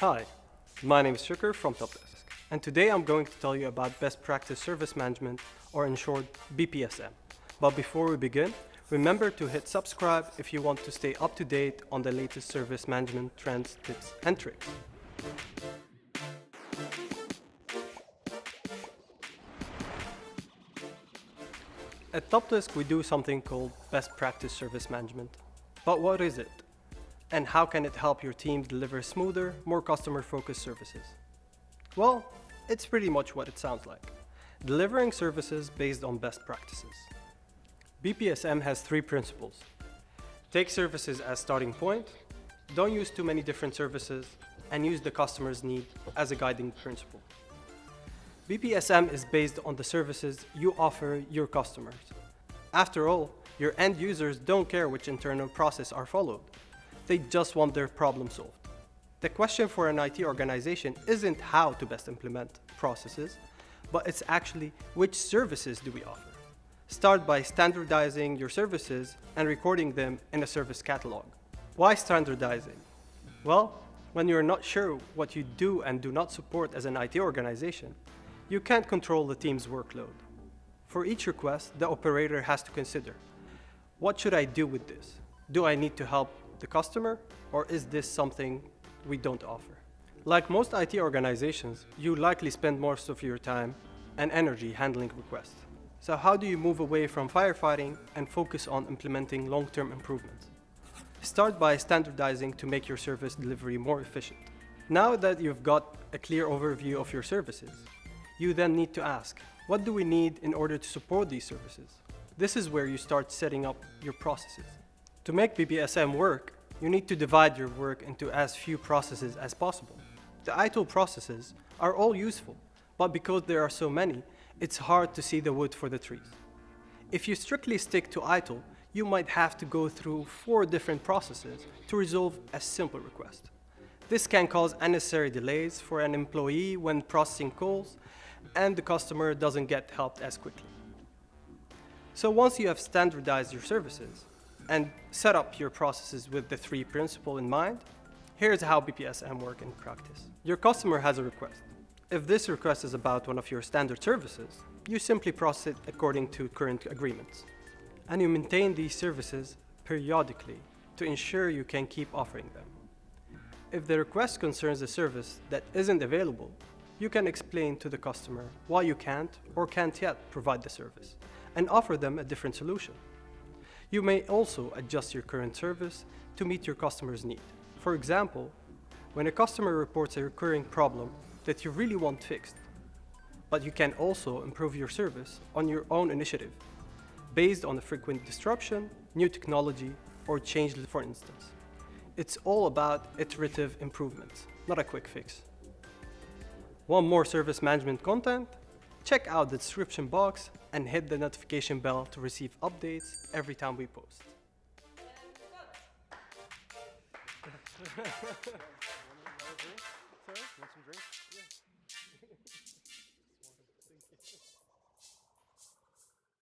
Hi, my name is Shuker from TOPdesk, and today I'm going to tell you about Best Practice Service Management, or in short, BPSM. But before we begin, remember to hit subscribe if you want to stay up to date on the latest service management trends, tips, and tricks. At TOPdesk, we do something called Best Practice Service Management. But what is it? And how can it help your team deliver smoother, more customer-focused services? Well, it's pretty much what it sounds like. Delivering services based on best practices. BPSM has 3 principles. Take services as starting point, don't use too many different services, and use the customer's need as a guiding principle. BPSM is based on the services you offer your customers. After all, your end users don't care which internal process are followed. They just want their problem solved. The question for an IT organization isn't how to best implement processes, but it's actually which services do we offer. Start by standardizing your services and recording them in a service catalog. Why standardizing? Well, when you're not sure what you do and do not support as an IT organization, you can't control the team's workload. For each request, the operator has to consider, what should I do with this? Do I need to help the customer, or is this something we don't offer? Like most IT organizations, you likely spend most of your time and energy handling requests. So how do you move away from firefighting and focus on implementing long-term improvements? Start by standardizing to make your service delivery more efficient. Now that you've got a clear overview of your services, you then need to ask, what do we need in order to support these services? This is where you start setting up your processes. To make BPSM work, you need to divide your work into as few processes as possible. The ITIL processes are all useful, but because there are so many, it's hard to see the wood for the trees. If you strictly stick to ITIL, you might have to go through 4 different processes to resolve a simple request. This can cause unnecessary delays for an employee when processing calls, and the customer doesn't get helped as quickly. So once you have standardized your services and set up your processes with the 3 principles in mind, here's how BPSM works in practice. Your customer has a request. If this request is about one of your standard services, you simply process it according to current agreements. And you maintain these services periodically to ensure you can keep offering them. If the request concerns a service that isn't available, you can explain to the customer why you can't or can't yet provide the service and offer them a different solution. You may also adjust your current service to meet your customer's need. For example, when a customer reports a recurring problem that you really want fixed, but you can also improve your service on your own initiative, based on a frequent disruption, new technology, or change, for instance. It's all about iterative improvements, not a quick fix. Want more service management content? Check out the description box and hit the notification bell to receive updates every time we post. Want some drink? Yeah.